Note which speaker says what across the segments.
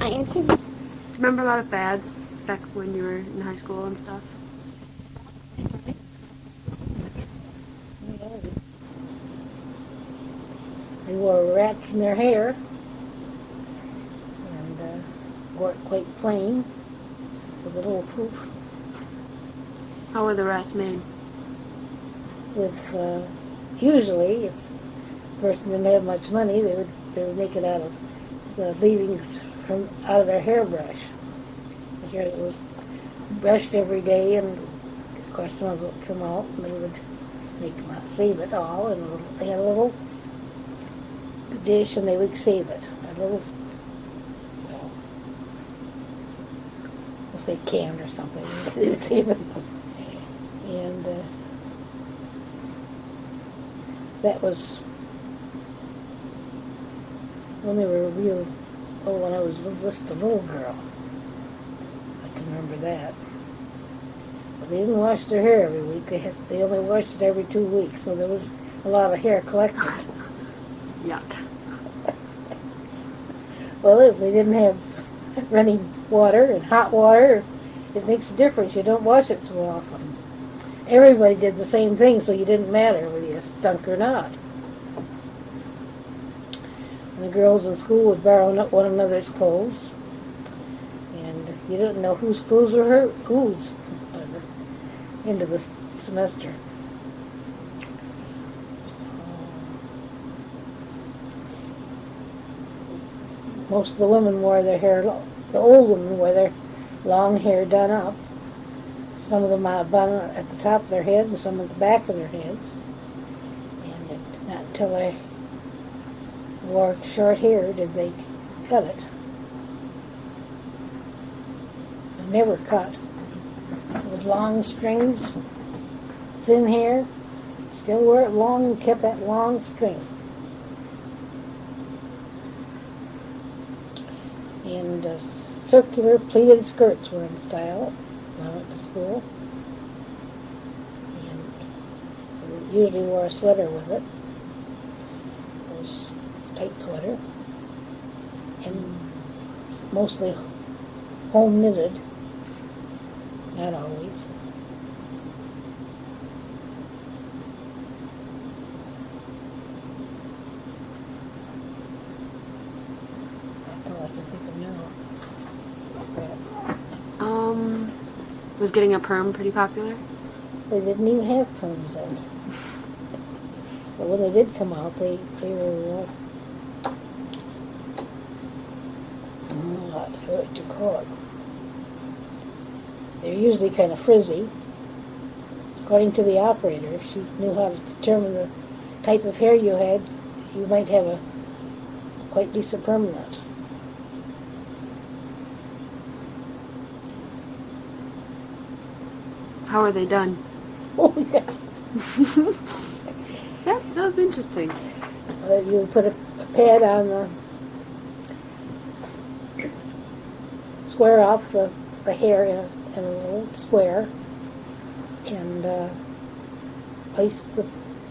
Speaker 1: I answered this.
Speaker 2: Remember a lot of fads back when you were in high school and stuff?
Speaker 3: They wore rats in their hair and wore it quite plain with a little poof.
Speaker 2: How were the rats made?
Speaker 3: With usually, if the person didn't have much money, they would make it out of the leavings from out of their hairbrush. The hair that was brushed every day, and of course some of it would come out, and they would make them out, save it all, and they had a little dish, and they would save it. A little, well, we'll say can or something. They would save it, and that was when they were real. Oh, when I was just a little girl, I can remember that. But they didn't wash their hair every week. They only washed it every 2 weeks, so there was a lot of hair collected.
Speaker 2: Yuck.
Speaker 3: Well, if they didn't have running water and hot water, it makes a difference. You don't wash it so often. Everybody did the same thing, so you didn't matter whether you stunk or not. And the girls in school would borrow one another's clothes, and you didn't know whose clothes were whose into the semester. Most of the women wore their hair, the old women wore their long hair done up. Some of them bun at the top of their head and some at the back of their heads. And not until they wore short hair did they cut it. They never cut. With long strings, thin hair, still wore it long and kept that long string. And circular pleated skirts were in style when I went to school. And we usually wore a sweater with it. It was a tight sweater. And mostly home knitted. Not always. That's all I can think of now.
Speaker 2: Was getting a perm pretty popular?
Speaker 3: They didn't even have perms then. But when they did come out, they were, what you call it. They're usually kind of frizzy. According to the operator, if she knew how to determine the type of hair you had, you might have a quite decent permanent.
Speaker 2: How are they done?
Speaker 3: Oh, yeah.
Speaker 2: Yeah, that was interesting.
Speaker 3: You put a pad on the square off the hair in a little square, and place the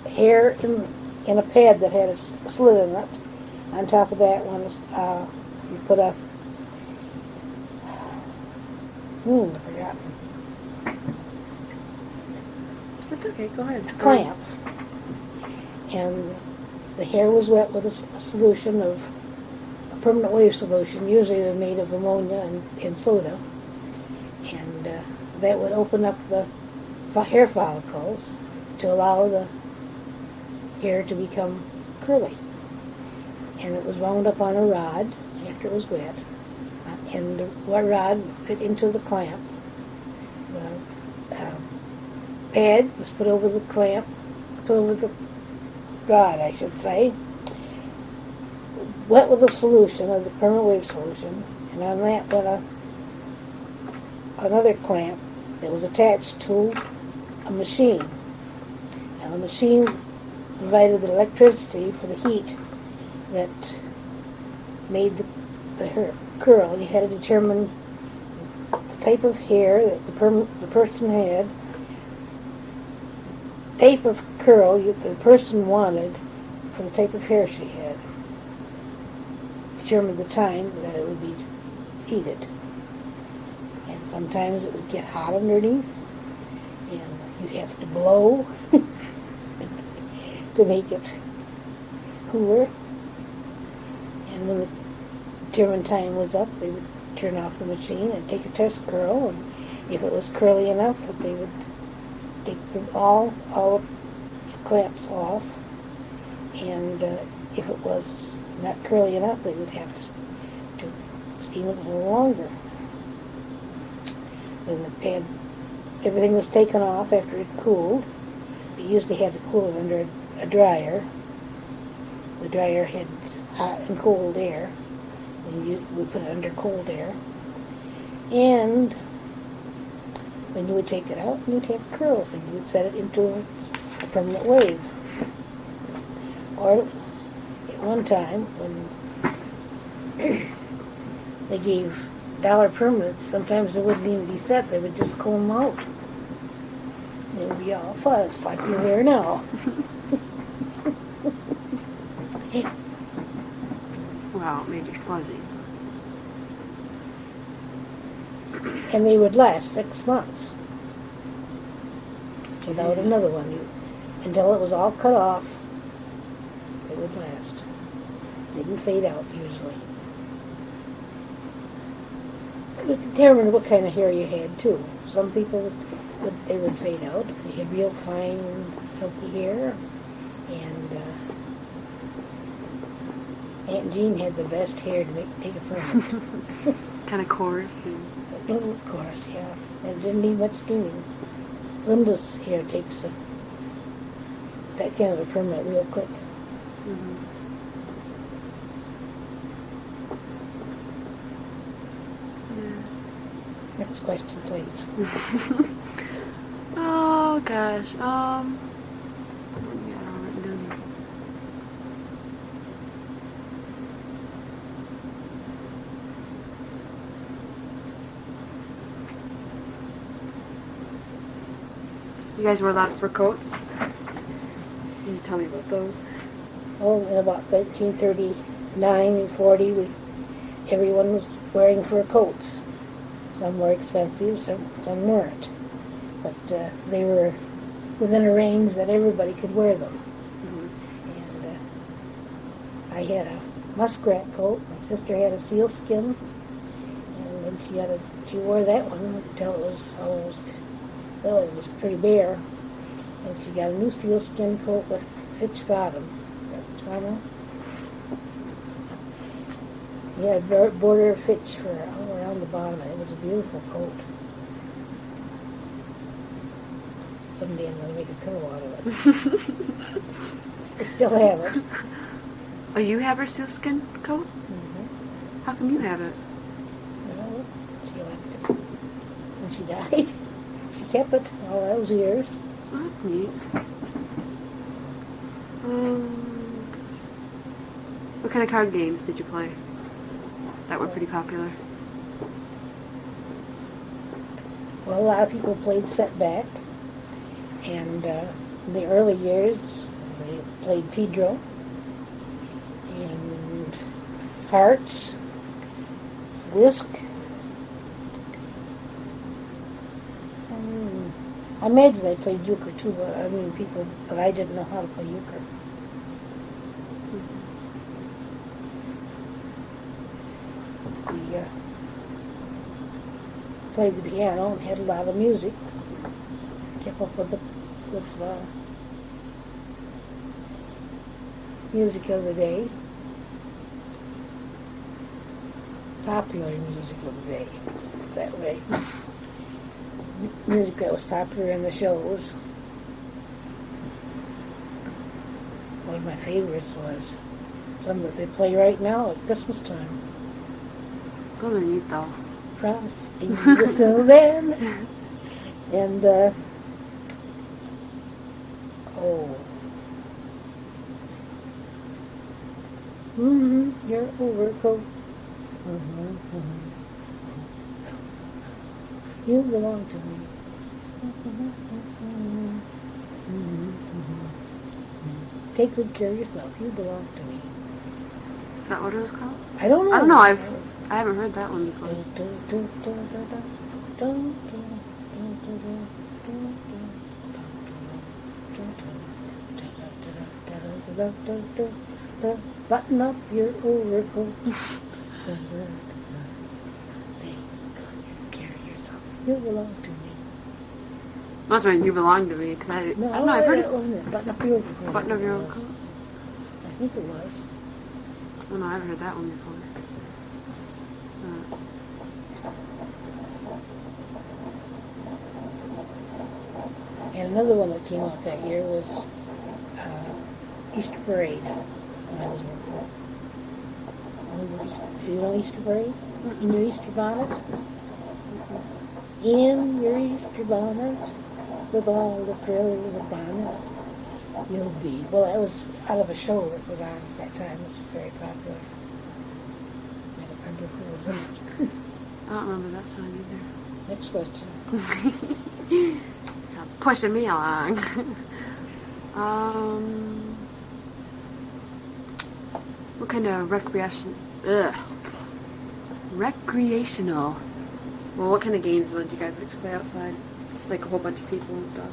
Speaker 3: hair in a pad that had a slit in it. On top of that one, you put a I forgot.
Speaker 2: That's okay, go ahead.
Speaker 3: Clamp. And the hair was wet with a solution of a permanent wave solution, usually they're made of ammonia and soda. And that would open up the hair follicles to allow the hair to become curly. And it was wound up on a rod after it was wet. And the rod fit into the clamp. The pad was put over the clamp, put over the rod, I should say, wet with a solution, of the permanent wave solution, and on that went another clamp that was attached to a machine. Now the machine provided the electricity for the heat that made the hair curl. You had to determine the type of hair that the person had, type of curl the person wanted for the type of hair she had. Determine the time that it would be heat it. And sometimes it would get hot underneath, and you'd have to blow to make it cooler. And when the determined time was up, they would turn off the machine and take a test curl, and if it was curly enough, that they would take all the clamps off, and if it was not curly enough, they would have to steam it a little longer. When the pad, everything was taken off after it cooled. They usually had to cool it under a dryer. The dryer had hot and cold air. We put it under cold air. And when you would take it out, you'd have curls, and you would set it into a permanent wave. Or at one time, when they gave dollar permits, sometimes they wouldn't even be set, they would just comb them out. They would be all fussed, like you're there now.
Speaker 2: Wow, it made you fuzzy.
Speaker 3: And they would last 6 months without another one. Until it was all cut off, they would last. They didn't fade out usually. It would determine what kind of hair you had too. Some people they would fade out if they had real fine, silky hair. And Aunt Jean had the best hair to take it from.
Speaker 2: Kind of coarse.
Speaker 3: A little coarse, yeah. And it didn't need much steaming. Linda's hair takes that kind of a permanent real quick.
Speaker 2: Mm-hmm.
Speaker 3: Next question, please.
Speaker 2: Oh gosh. Yeah, I don't know. You guys wore a lot of fur coats. Can you tell me about those?
Speaker 3: Oh, in about 1939 and 40, everyone was wearing fur coats. Some were expensive, some weren't. But they were within a range that everybody could wear them.
Speaker 2: Mm-hmm.
Speaker 3: And I had a muskrat coat. My sister had a sealskin. And then she wore that one until it was almost, well, it was pretty bare. And she got a new sealskin coat with fitch bottom. He had a border of fitch for all around the bottom, and it was a beautiful coat. Someday I'm going to make a pillow out of it. I still have it.
Speaker 2: Oh, you have her sealskin coat?
Speaker 3: Mm-hmm.
Speaker 2: How come you have it?
Speaker 3: Well, she left it when she died. She kept it all those years.
Speaker 2: Oh, that's neat. What kind of card games did you play that were pretty popular?
Speaker 3: Well, a lot of people played setback, and in the early years they played Pedro and Hearts, Whisk. I imagine they played euchre too, but I didn't know how to play euchre. We played the piano and had a lot of music. Kept up with music of the day. Popular music of the day, that way. Music that was popular in the shows. One of my favorites was some that they play right now at Christmas time.
Speaker 2: Those are neat though.
Speaker 3: Frosty the Snowman. And, your overcoat. You belong to me. Take good care of yourself. You belong to me.
Speaker 2: Is that what it was called?
Speaker 3: I don't know.
Speaker 2: I don't know. I've I haven't heard that one before.
Speaker 3: Button up your overcoat. Carry yourself. You belong to me.
Speaker 2: Must have been You Belong to Me, because I don't know, I've heard it.
Speaker 3: Button up your overcoat.
Speaker 2: Button Up Your Overcoat?
Speaker 3: I think it was.
Speaker 2: Oh no, I haven't heard that one before.
Speaker 3: And another one that came out that year was Easter Parade. When I was little. You know Easter Parade? In your Easter bonnet? In your Easter bonnet, with all the frills upon it, you'll be. Well, that was out of a show that was on at that time. It was very popular. I don't remember who was in it.
Speaker 2: I don't remember that song either.
Speaker 3: Next question.
Speaker 2: Pushing me along. What kind of recreational. Well, what kind of games did you guys like to play outside? Like a whole bunch of people and stuff.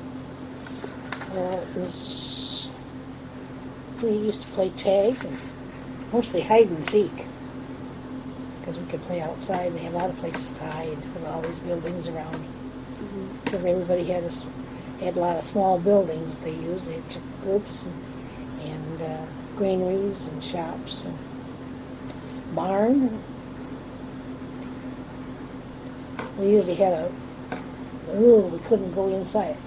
Speaker 3: We used to play tag and mostly hide and seek. Because we could play outside. They had a lot of places to hide with all these buildings around. Because everybody had a lot of small buildings that they used. They had groups and granaries and shops and barn. We usually had a rule we couldn't go inside,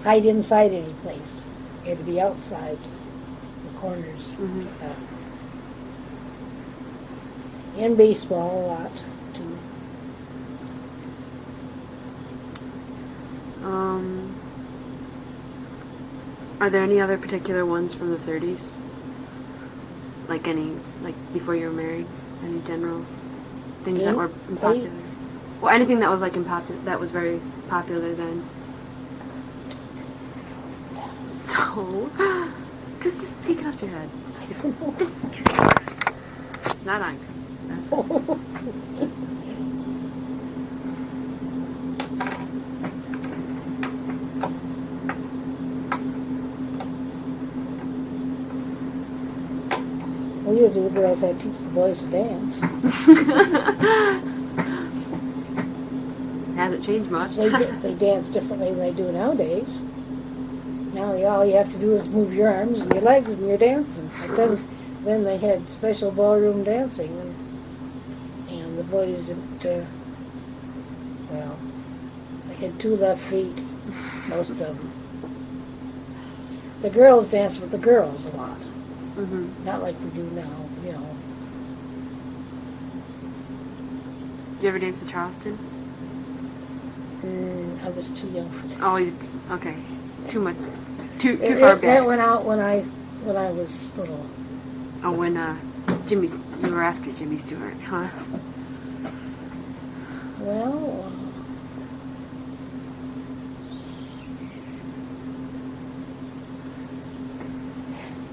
Speaker 3: hide inside any place. You had to be outside the corners. And baseball a lot too.
Speaker 2: Are there any other particular ones from the 30s? Like before you were married? Any general things that were popular? Well, anything that was that was very popular then. So, just take it off your head.
Speaker 3: I don't know.
Speaker 2: Not on.
Speaker 3: Well, usually the girls had to teach the boys to dance.
Speaker 2: Hasn't changed much.
Speaker 3: They dance differently than they do nowadays. Now all you have to do is move your arms and your legs and you're dancing. Then they had special ballroom dancing, and the boys didn't, well, they had 2 left feet, most of them. The girls danced with the girls a lot. Not like we do now, you know.
Speaker 2: Did you ever dance to Charleston?
Speaker 3: I was too young for that.
Speaker 2: Oh, okay. Too much. Too far back.
Speaker 3: That went out when I was little.
Speaker 2: Oh, when you were after Jimmy Stewart, huh?
Speaker 3: Well,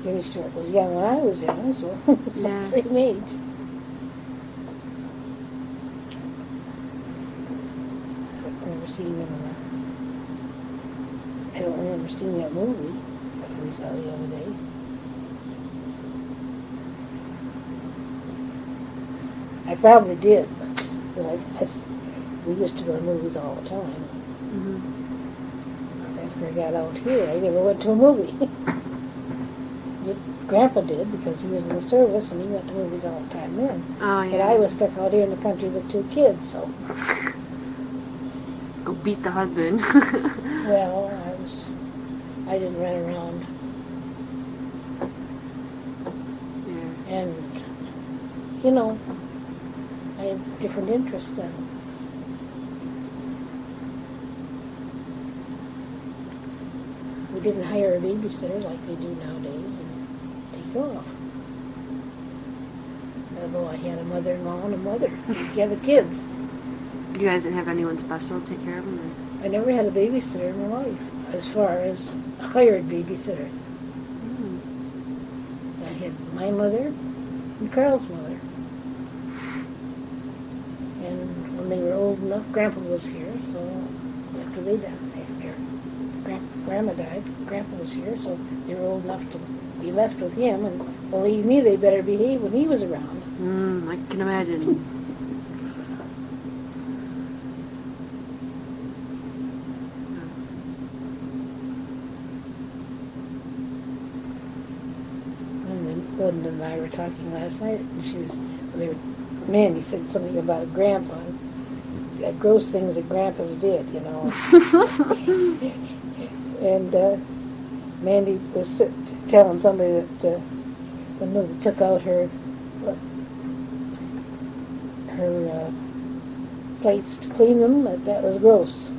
Speaker 3: Jimmy Stewart was young when I was young, so
Speaker 2: Yeah.
Speaker 3: same age. I don't remember seeing that movie that we saw the other day. I probably did, but we used to go to movies all the time. After I got out here, I never went to a movie. Grandpa did, because he was in the service and he went to movies all the time then.
Speaker 2: Oh, yeah.
Speaker 3: But I was stuck out here in the country with 2 kids, so.
Speaker 2: Go beat the husband.
Speaker 3: Well, I didn't run around.
Speaker 2: Yeah.
Speaker 3: And, you know, I had different interests then. We didn't hire a babysitter like they do nowadays and take off. Although I had a mother-in-law and a mother to take care of the kids.
Speaker 2: You guys didn't have anyone special to take care of them? Or?
Speaker 3: I never had a babysitter in my life, as far as a hired babysitter. I had my mother and Carl's mother. they were old enough, Grandpa was here, so after they died, after Grandma died, Grandpa was here, so they were old enough to be left with him, and believe me, they better behave when he was around.
Speaker 2: I can imagine.
Speaker 3: And then Linda and I were talking last night, and Mandy said something about Grandpa, and gross things that Grandpas did, you know. And Mandy was telling somebody that when Linda took out her plates to clean them, that was gross.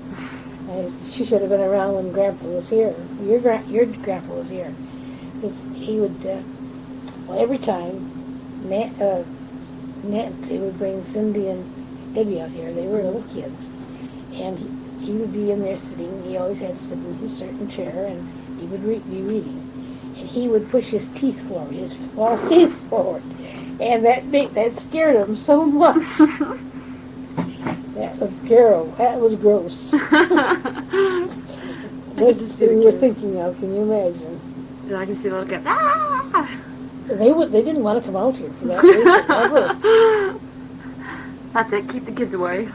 Speaker 3: She should have been around when Grandpa was here. Your Grandpa was here. He would, every time Nancy would bring Cindy and Debbie out here. They were little kids. And he would be in there sitting. He always had to sit in his certain chair, and he would be reading. And he would push his teeth forward, his false teeth forward. And that scared him so much. That was terrible. That was gross. What we were thinking of, can you imagine?
Speaker 2: And I can see the little kids. Ah!
Speaker 3: They didn't want to come out here for that reason, ever.
Speaker 2: That's it. Keep the kids away.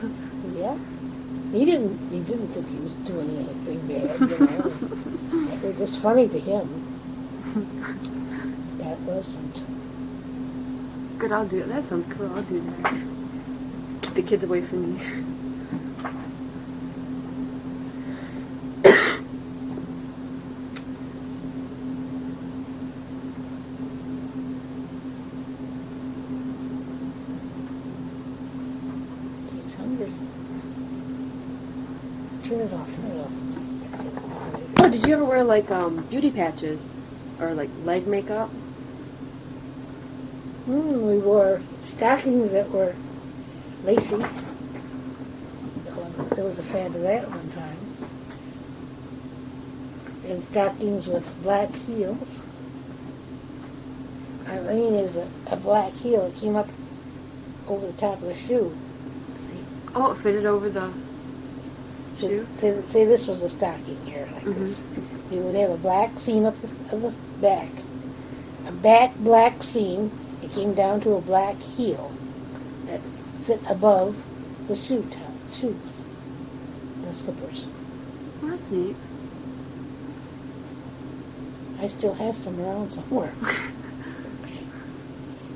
Speaker 3: Yeah. He didn't think he was doing anything bad, you know. It was just funny to him. That wasn't.
Speaker 2: Good, I'll do it. That sounds cool. I'll do that. Keep the kids away from me.
Speaker 3: He's hungry. Turn it off, turn it off.
Speaker 2: Oh, did you ever wear, like, beauty patches? Or, like, leg makeup?
Speaker 3: We wore stockings that were lacy. There was a fad of that one time. And stockings with black heels. I mean, there's a black heel that came up over the top of the shoe. See?
Speaker 2: Oh, it fitted over the shoe?
Speaker 3: Say this was a stocking here, like this. You would have a black seam up the back. A black seam. It came down to a black heel that fit above the shoe, the slippers.
Speaker 2: Well, that's neat.
Speaker 3: I still have some around somewhere.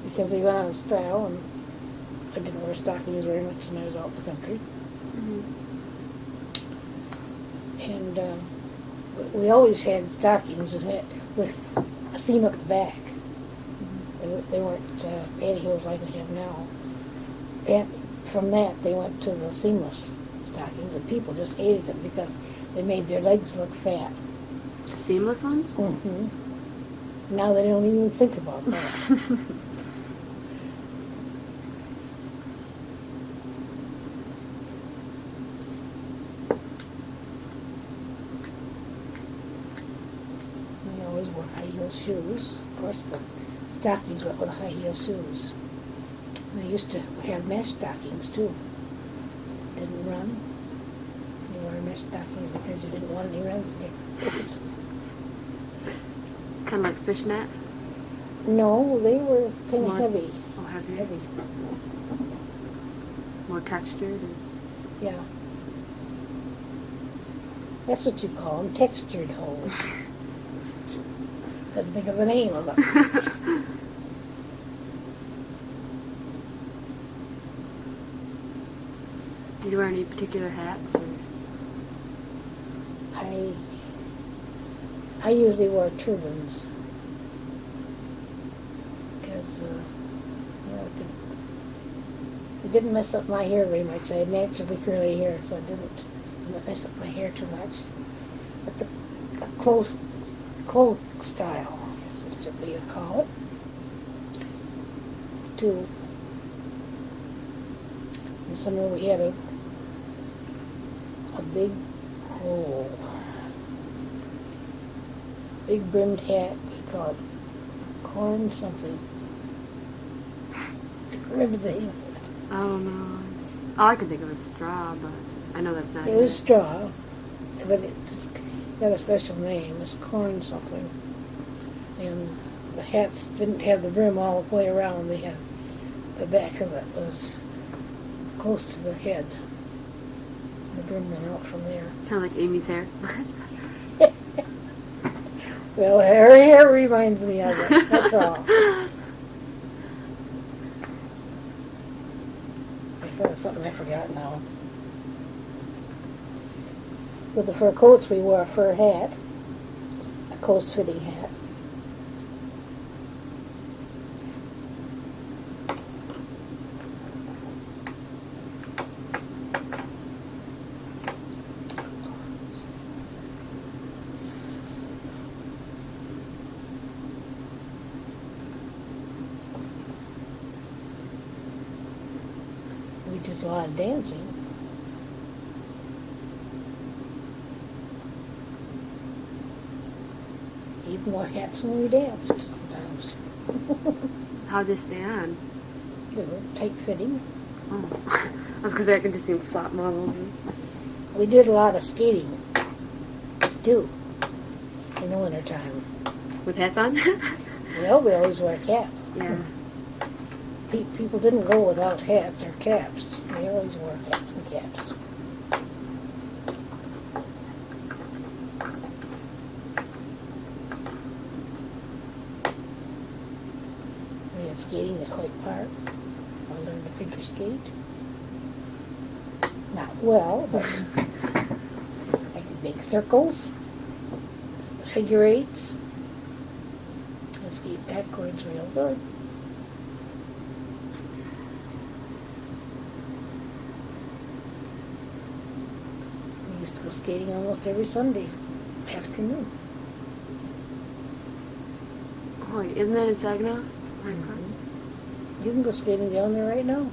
Speaker 3: Because they went out of style, and I didn't wear stockings very much when I was out in the country. And we always had stockings with a seam up the back. They weren't pantyhose like we have now. And from that, they went to the seamless stockings, and people just hated them because they made their legs look fat.
Speaker 2: Seamless ones?
Speaker 3: Mm-hmm. Now they don't even think about that. We always wore high-heel shoes. Of course, the stockings went with high-heel shoes. They used to have mesh stockings, too. Didn't run. You wore mesh stockings because you didn't want any runs there.
Speaker 2: Kind of like fishnet?
Speaker 3: No, they were kind of heavy.
Speaker 2: Oh, heavy.
Speaker 3: Heavy.
Speaker 2: More textured?
Speaker 3: Yeah. That's what you call them, textured holes. Couldn't think of the name of them.
Speaker 2: Did you wear any particular hats? Or?
Speaker 3: I usually wore turbans. Because, it didn't mess up my hair very much. I had naturally curly hair, so it didn't mess up my hair too much. But the clothes style, I guess is what you call it, too. In summer we had a big brimmed hat. We call it corn something. Remember the name of it?
Speaker 2: I don't know. All I can think of is straw, but I know that's not
Speaker 3: It was straw, but it's got a special name. It's corn something. And the hats didn't have the brim all the way around. They had the back of it was close to the head. The brim went out from there.
Speaker 2: Kind of like Amy's hair.
Speaker 3: Well, her hair reminds me of it. That's all. I thought of something I forgot now. With the fur coats, we wore a fur hat, a close-fitting hat. We did a lot of dancing. Even wore hats when we danced sometimes.
Speaker 2: How'd they stay on?
Speaker 3: You know, tight fitting.
Speaker 2: Oh. I was going to say, I could just see them flop them all over.
Speaker 3: We did a lot of skating, too, in the wintertime.
Speaker 2: With hats on?
Speaker 3: Well, we always wear caps.
Speaker 2: Yeah.
Speaker 3: People didn't go without hats or caps. They always wore hats and caps. We had skating at Hoyt Park. I learned to figure skate. Not well, but I could make circles, figure eights, and skate backwards real good. We used to go skating almost every Sunday afternoon.
Speaker 2: Oh, wait, isn't that in Saginaw?
Speaker 3: Mm-hmm. You can go skating down there right now.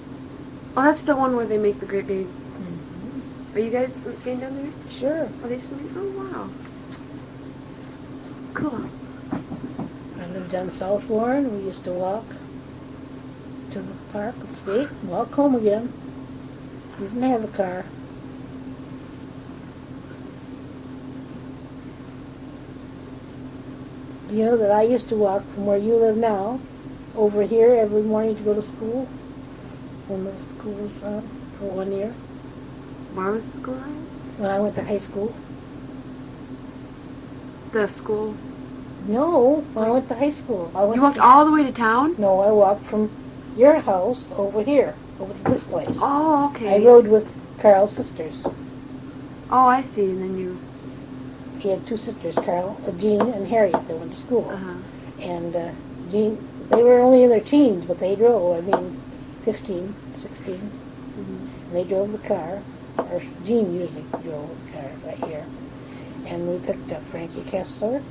Speaker 2: Oh, that's the one where they make the great big...
Speaker 3: Mm-hmm.
Speaker 2: Are you guys skating down there?
Speaker 3: Sure.
Speaker 2: Oh, they used to make... Oh, wow. Cool.
Speaker 3: I lived on South Warren. We used to walk to the park and skate and walk home again. We didn't have a car. You know that I used to walk from where you live now over here every morning to go to school when the school was on for 1 year.
Speaker 2: Where was the school at?
Speaker 3: When I went to high school.
Speaker 2: The school?
Speaker 3: No, when I went to high school.
Speaker 2: You walked all the way to town?
Speaker 3: No, I walked from your house over here, over to this place.
Speaker 2: Oh, okay.
Speaker 3: I rode with Carl's sisters.
Speaker 2: Oh, I see. And then you...
Speaker 3: He had two sisters, Jean and Harriet, that went to school.
Speaker 2: Uh-huh.
Speaker 3: And Jean, they were only in their teens, but they drove, 15, 16.
Speaker 2: Mm-hmm.
Speaker 3: And they drove the car, or Jean usually drove the car right here. And we picked up Frankie Kessler,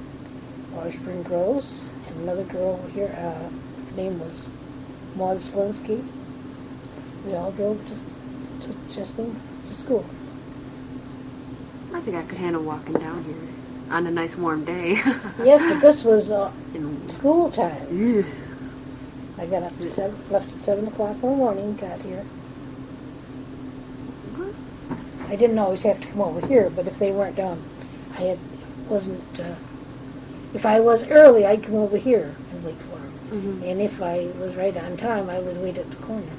Speaker 3: Washburn Gross, and another girl over here, her name was Maud Slinsky. We all drove to Chesney to school.
Speaker 2: I think I could handle walking down here on a nice warm day.
Speaker 3: Yes, but this was
Speaker 2: In-
Speaker 3: school time.
Speaker 2: Ugh.
Speaker 3: I got up at left at 7 o'clock in the morning, got here. I didn't always have to come over here, but if they weren't done, if I was early, I'd come over here and wait for them.
Speaker 2: Mm-hmm.
Speaker 3: And if I was right on time, I would wait at the corner.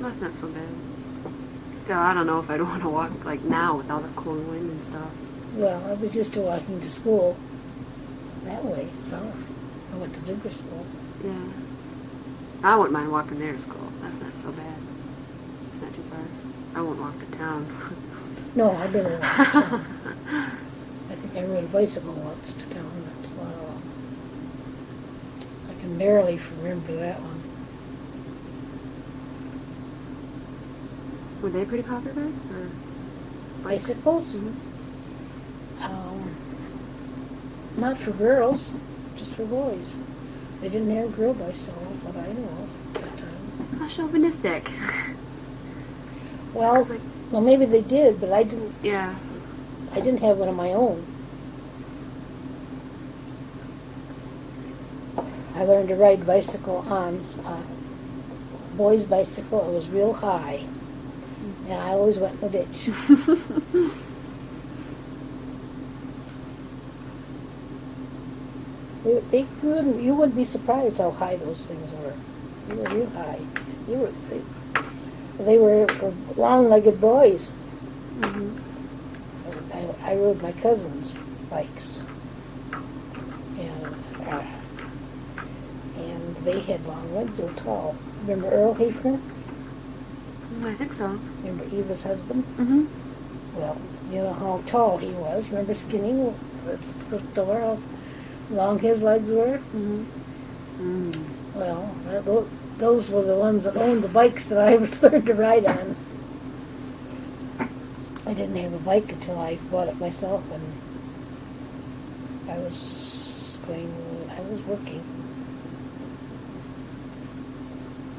Speaker 2: That's not so bad. Still, I don't know if I'd want to walk like now with all the cold wind and stuff.
Speaker 3: Well, I was used to walking to school that way, south. I went to Digger School.
Speaker 2: Yeah. I wouldn't mind walking there to school. That's not so bad. It's not too far. I won't walk to town.
Speaker 3: No, I didn't walk to town. I think I rode a bicycle once to town. That's about all. I can barely remember that one.
Speaker 2: Were they pretty popular? Or
Speaker 3: Bicycles?
Speaker 2: Mm-hmm.
Speaker 3: Not for girls, just for boys. They didn't have girl bicycles that I know of at that time.
Speaker 2: How chauvinistic.
Speaker 3: Well,
Speaker 2: Like,
Speaker 3: well, maybe they did, but I didn't.
Speaker 2: yeah.
Speaker 3: I didn't have one of my own. I learned to ride bicycle on boy's bicycle. It was real high, and I always went in the ditch. You wouldn't be surprised how high those things were. They were real high. They were for long-legged boys.
Speaker 2: Mhm.
Speaker 3: I rode my cousin's bikes, and they had long legs. They were tall. Remember Earl Hafner?
Speaker 2: I think so.
Speaker 3: Remember Eva's husband?
Speaker 2: Mhm.
Speaker 3: Well, you know how tall he was. Remember Skinny? How long his legs were?
Speaker 2: Mhm. Mm.
Speaker 3: Well, those were the ones that owned the bikes that I learned to ride on. I didn't have a bike until I bought it myself, and I was working,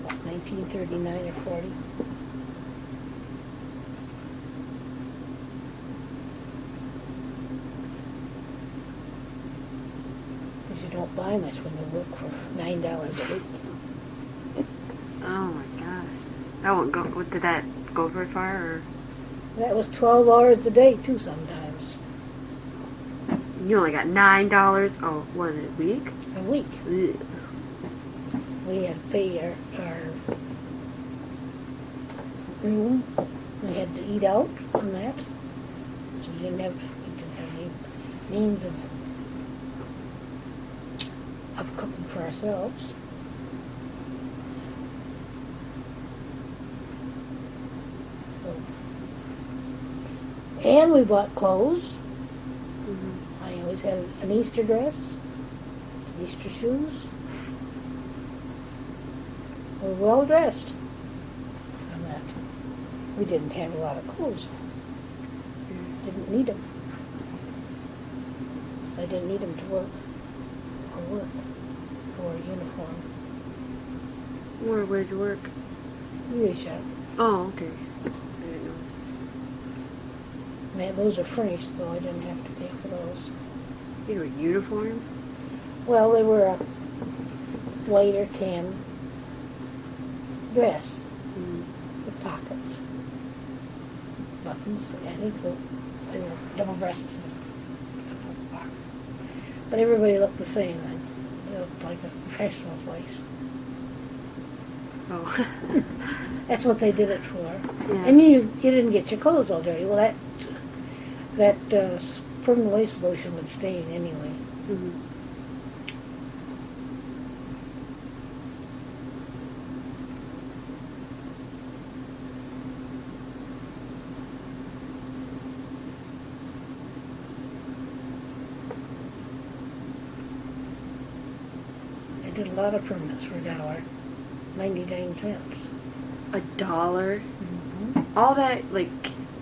Speaker 3: what, 1939 or 40. Because you don't buy much when you work for $9 a week.
Speaker 2: Oh my gosh. That won't go. Did that go very far? Or
Speaker 3: That was 12 hours a day, too, sometimes.
Speaker 2: you only got $9? Oh, what is it? A week?
Speaker 3: A week.
Speaker 2: Ugh.
Speaker 3: We had to pay our room. We had to eat out on that. So we didn't have any means of cooking for ourselves. So, and we bought clothes.
Speaker 2: Mhm.
Speaker 3: I always had an Easter dress, Easter shoes. We were well dressed on that. We didn't have a lot of clothes. Didn't need them. I didn't need them to work for a uniform.
Speaker 2: Where did you work?
Speaker 3: Beauty shop.
Speaker 2: Oh, okay. I didn't know.
Speaker 3: Man, those are furnished, so I didn't have to pay for those.
Speaker 2: These were uniforms?
Speaker 3: Well, they were a white or tan dress
Speaker 2: Mm.
Speaker 3: with pockets, buttons. I think they were double-breasted. But everybody looked the same then. They looked like a professional place.
Speaker 2: Oh.
Speaker 3: That's what they did it for.
Speaker 2: Yeah.
Speaker 3: And you didn't get your clothes all dirty. Well, that permanent waste lotion would stain anyway.
Speaker 2: Mhm.
Speaker 3: I did a lot of permanents for $1, 99 cents.
Speaker 2: $1?
Speaker 3: Mm-hmm.
Speaker 2: All that, like,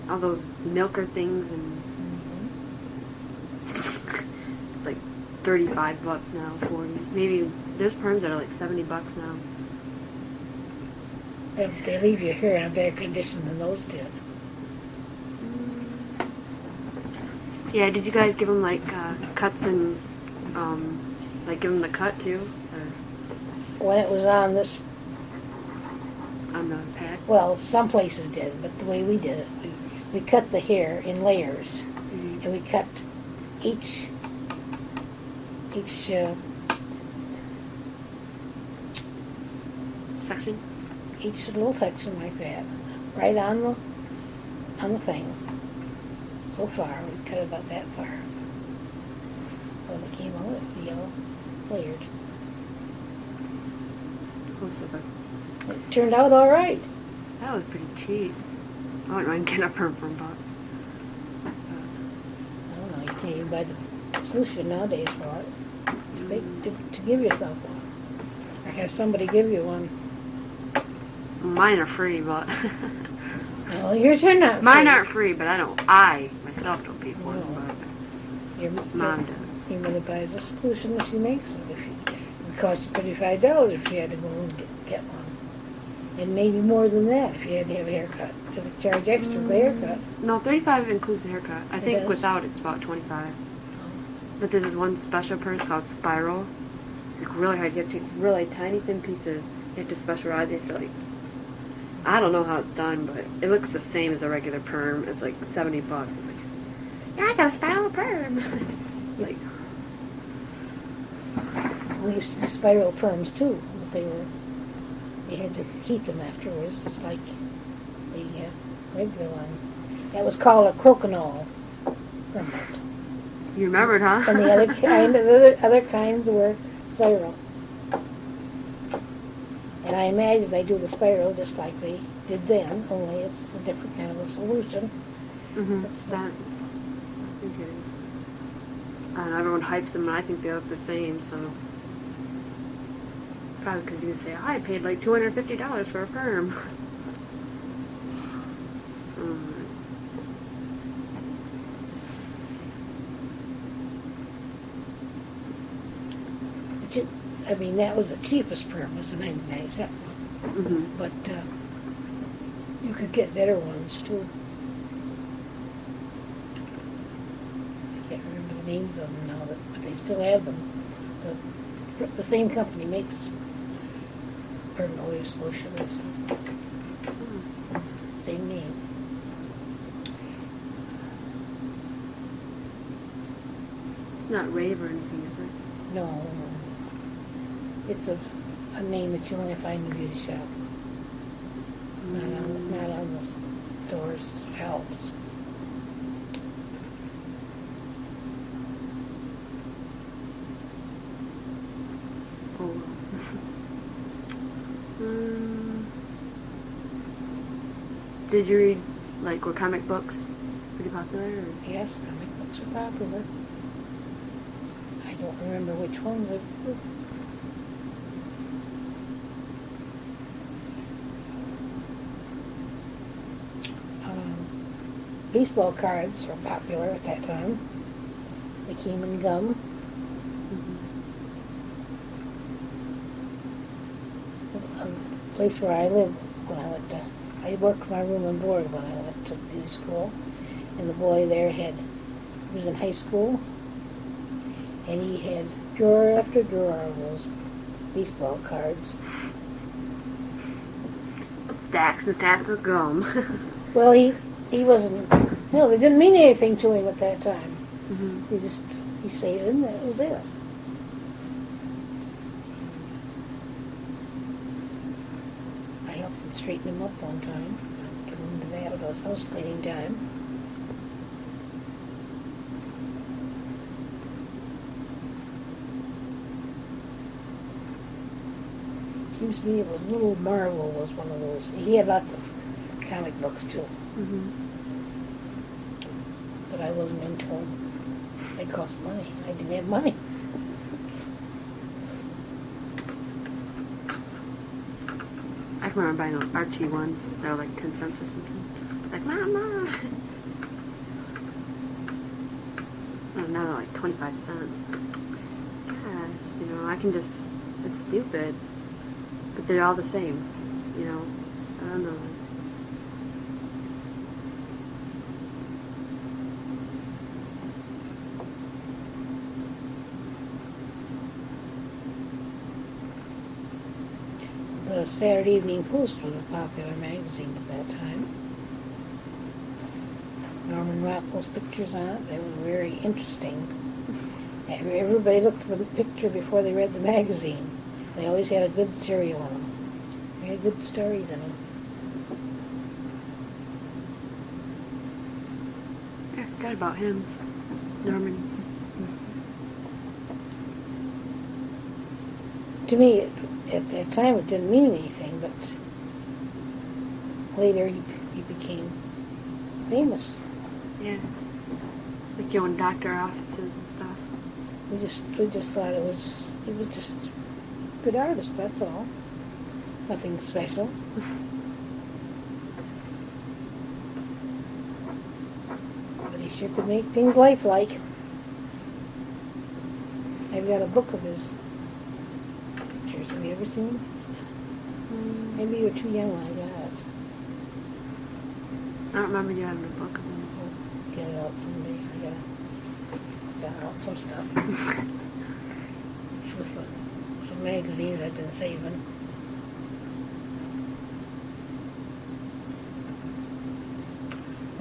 Speaker 2: all those milker things and it's like $35 now, 40. Maybe there's perms that are like $70 now.
Speaker 3: They leave your hair in a better condition than those did.
Speaker 2: Yeah, did you guys give them like cuts and like give them the cut too? Or
Speaker 3: When it was on this,
Speaker 2: on the pad?
Speaker 3: well, some places did, but the way we did it, we cut the hair in layers,
Speaker 2: Mm-hmm.
Speaker 3: and we cut each
Speaker 2: Section?
Speaker 3: each little section like that, right on the thing. So far, we cut about that far. When it came out, it was yellow, layered.
Speaker 2: Oh, so that
Speaker 3: It turned out all right.
Speaker 2: was pretty cheap. I wouldn't mind getting a perm from Bob.
Speaker 3: I don't know, you can't even buy the solution nowadays for it. To give yourself one. Or have somebody give you one.
Speaker 2: Mine are free, but
Speaker 3: Well, yours are not
Speaker 2: mine
Speaker 3: free.
Speaker 2: aren't free. But I myself don't pay for them.
Speaker 3: No.
Speaker 2: But
Speaker 3: Your
Speaker 2: Mom does.
Speaker 3: Your mother buys a solution that she makes. It would cost you $35 if you had to go and get one. And maybe more than that if you had to have a haircut. Because they charge extra for the haircut.
Speaker 2: No, 35 includes a haircut. I think
Speaker 3: does?
Speaker 2: without it's about 25. But this is one special purse called Spiral. It's like really hard. You have to take really tiny thin pieces You have to specialize. You have to, like, I don't know how it's done, but it looks the same as a regular perm. It's like $70. It's like, yeah, I got a spiral perm. Like,
Speaker 3: We used to do spiral perms too, but you had to keep them afterwards, just like the regular one. That was called a crokinole permanent.
Speaker 2: you remembered, huh?
Speaker 3: And the other kinds were spiral. And I imagine they do the spiral just like they did then, only it's a different kind of a solution.
Speaker 2: Mm-hmm.
Speaker 3: It's
Speaker 2: That. Okay. And everyone hypes them, and I think they look the same. So probably because you can say, I paid like $250 for a perm.
Speaker 3: I mean, that was the cheapest perm, was the 99-cent one.
Speaker 2: Mm-hmm.
Speaker 3: But you could get better ones too. I can't remember the names of them now, but they still have them. The same company makes permanent wave solution. It's same name.
Speaker 2: It's not rave or anything, is it?
Speaker 3: No. It's a name that you only find in the beauty shop. Not on the stores, shelves.
Speaker 2: Oh. Did you read, like, were comic books pretty popular? Or?
Speaker 3: Yes, comic books are popular. I don't remember which ones. Baseball cards were popular at that time. They came in gum.
Speaker 2: Mm-hmm.
Speaker 3: A place where I lived when I went to, I worked my room and board when I went to beauty school, and the boy there he was in high school, and he had drawer after drawer of those baseball cards.
Speaker 2: Stacks and stacks of gum.
Speaker 3: Well, he wasn't, no, they didn't mean anything to him at that time.
Speaker 2: Mm-hmm.
Speaker 3: He saved them, that was it. I helped him straighten him up one time. I took him to that, it was house cleaning time. Seems to me it was Little Marvel was one of those. He had lots of comic books too.
Speaker 2: Mm-hmm.
Speaker 3: But I wasn't into them. They cost money. I didn't have money.
Speaker 2: I can remember buying those Archie ones. They were like 10 cents or something. Like, Mama! And now they're like 25 cents. Gosh, you know, I can just, it's stupid. But they're all the same, you know. I don't know.
Speaker 3: The Saturday Evening Post was a popular magazine at that time. Norman Rockwell's pictures on it, they were very interesting. Everybody looked at the picture before they read the magazine. They always had a good serial on them. They had good stories in them.
Speaker 2: I forgot about him. Norman.
Speaker 3: To me, at that time, it didn't mean anything, but later he became famous.
Speaker 2: Yeah. Like you own doctor offices and stuff.
Speaker 3: We just thought he was just a good artist, that's all. Nothing special. But he sure could make things lifelike. I've got a book of his pictures. Have you ever seen them? Maybe you were too young when I got it.
Speaker 2: I don't remember you having a book of them.
Speaker 3: I'll get it out someday. I got out some stuff. It's with some magazines I've been saving.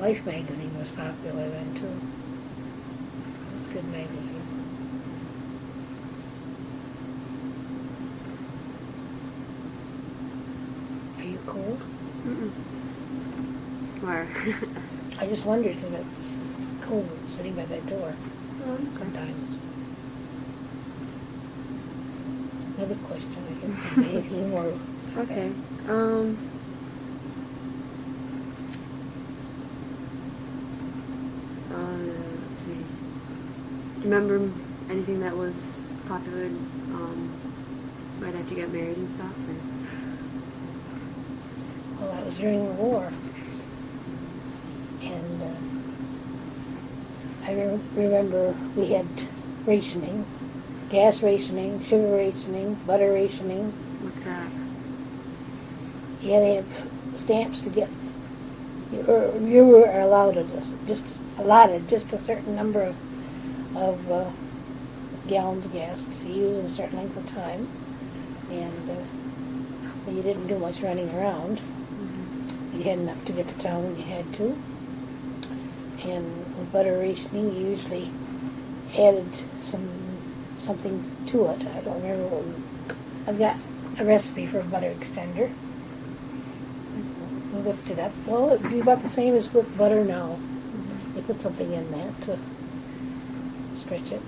Speaker 3: Life magazine was popular then too. It was a good magazine. Are you cold?
Speaker 2: Mm-mm. Where?
Speaker 3: I just wondered because it's cold sitting by that door
Speaker 2: Oh, okay.
Speaker 3: sometimes. Another question, I guess. Anything more?
Speaker 2: Okay. Let's see. Do you remember anything that was popular right after you got married and stuff? Or?
Speaker 3: Well, that was during the war. And I remember we had rationing, gas rationing, sugar rationing, butter rationing.
Speaker 2: What's that?
Speaker 3: You had to have stamps to get, you were allowed just allotted just a certain number of gallons of gas to use in a certain length of time. And so you didn't do much running around.
Speaker 2: Mm-hmm.
Speaker 3: You had enough to get to town when you had to. And with butter rationing, you usually added something to it. I don't remember what. I've got a recipe for a butter extender. We whipped it up. Well, it would be about the same as with butter now.
Speaker 2: Mm-hmm.
Speaker 3: They put something in that to stretch it,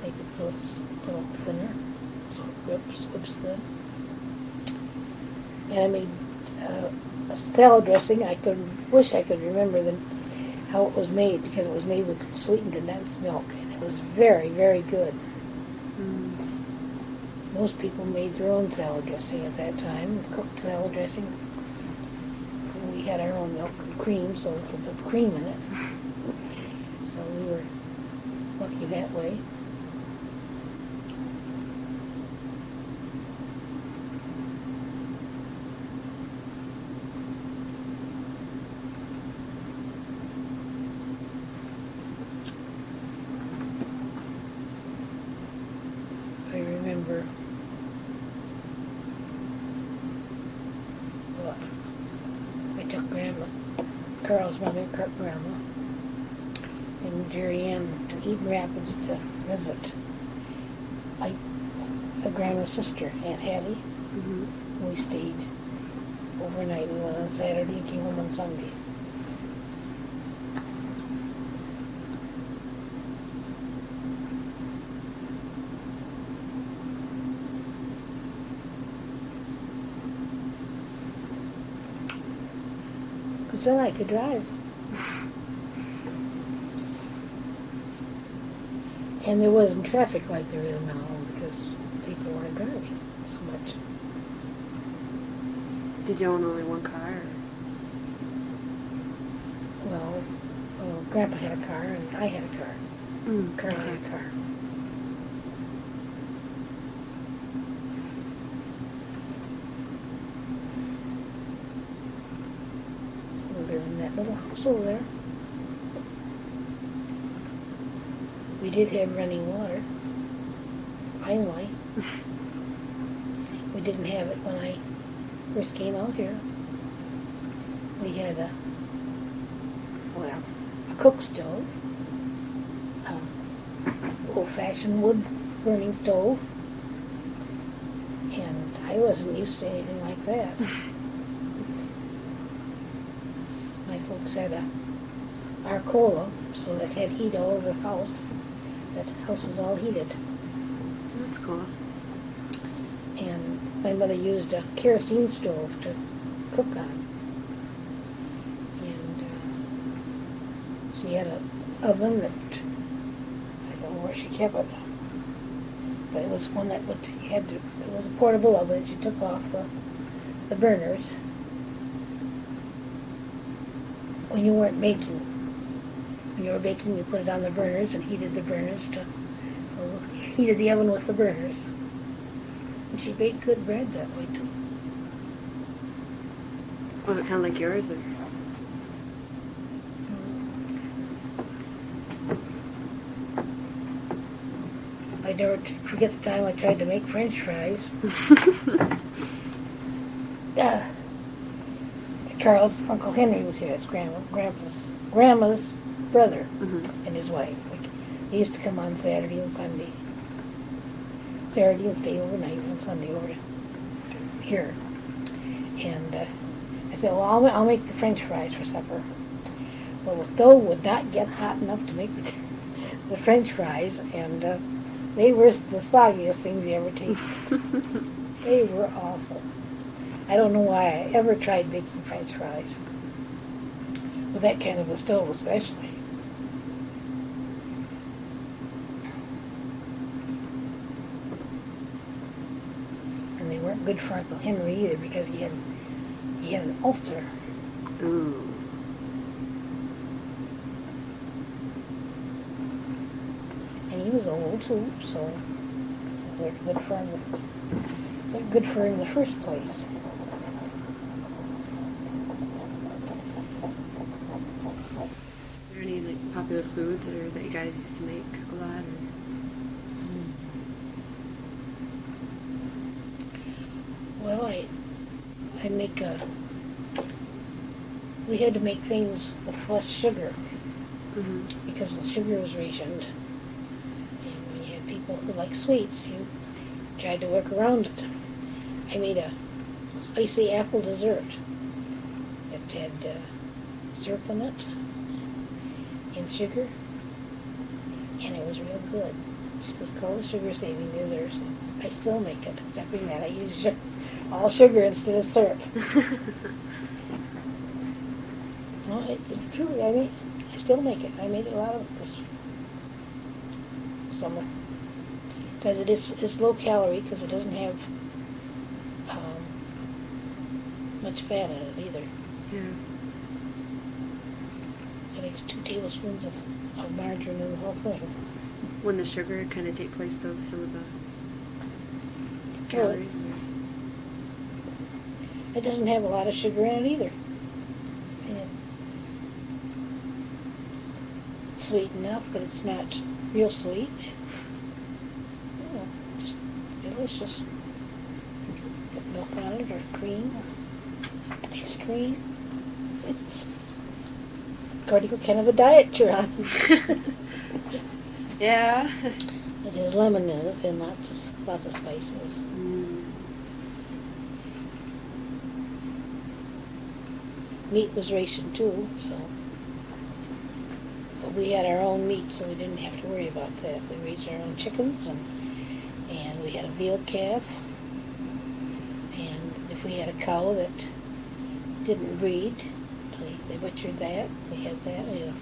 Speaker 3: make it so it's a little thinner, so it whips good. And I made a salad dressing. I wish I could remember how it was made, because it was made with sweetened condensed milk, and it was very, very good.
Speaker 2: Mm.
Speaker 3: Most people made their own salad dressing at that time, cooked salad dressing. And we had our own milk and cream, so we could put cream in it. So we were lucky that way. I remember I took Carl's mother, Grandma, and Jerry Ann to Eaton Rapids to visit Grandma's sister, Aunt Hattie.
Speaker 2: Mm-hmm.
Speaker 3: We stayed overnight. We went on Saturday and came home on Sunday. Because then I could drive. And there wasn't traffic like there is now because people weren't driving so much.
Speaker 2: Did you own only one car? Or?
Speaker 3: Well, Grandpa had a car and I had a car. Carl had a car. We lived in that little house over there. We did have running water. Finally. We didn't have it when I first came out here. We had a cook stove, old-fashioned wood burning stove, and I wasn't used to anything like that. My folks had a Arcola, so that had heat all over the house. That house was all heated.
Speaker 2: That's cool.
Speaker 3: And my mother used a kerosene stove to cook on. And she had an oven that, I don't know where she kept it, but it was one that it was a portable oven that she took off the burners when you weren't baking. When you were baking, you put it on the burners and heated the burners so heated the oven with the burners. And she baked good bread that way too.
Speaker 2: Was it kind of like yours? Or?
Speaker 3: I never forget the time I tried to make French fries. Carl's Uncle Henry was here. It's Grandpa's grandma's brother
Speaker 2: Mm-hmm.
Speaker 3: and his wife. Like, they used to come on Saturday and Sunday. Saturday and stay overnight, and Sunday over to here. And I said, well, I'll make the French fries for supper. Well, the stove would not get hot enough to make the French fries, and they were the soggiest things you ever tasted. They were awful. I don't know why I ever tried baking French fries. With that kind of a stove especially. And they weren't good for Uncle Henry either because he had an ulcer.
Speaker 2: Ooh.
Speaker 3: And he was old too, so they weren't good for him. Wasn't good for him in the first place.
Speaker 2: Are there any like popular foods or that you guys used to make a lot? Or?
Speaker 3: Well, I make we had to make things with less sugar
Speaker 2: Mm-hmm.
Speaker 3: because the sugar was rationed. And when you had people who like sweets, you tried to work around it. I made a spicy apple dessert. It had syrup in it and sugar, and it was real good. It was called a sugar-saving dessert. I still make it, except for that I use all sugar instead of syrup. No, truly, I still make it. I made a lot of it this summer. Because it's low calorie, because it doesn't have much fat in it either.
Speaker 2: Yeah.
Speaker 3: I think it's 2 tablespoons of margarine in the whole thing.
Speaker 2: Wouldn't the sugar kind of take place of some of the
Speaker 3: Well,
Speaker 2: calories?
Speaker 3: it doesn't have a lot of sugar in it either. And it's sweet enough, but it's not real sweet. You know, just delicious. Put milk on it or cream, ice cream. According to what kind of a diet you're on.
Speaker 2: Yeah.
Speaker 3: It has lemon in it and lots of spices.
Speaker 2: Mm.
Speaker 3: Meat was rationed too, so. But we had our own meat, so we didn't have to worry about that. We raised our own chickens, and we had a veal calf. And if we had a cow that didn't breed, they butchered that. We had that. We had a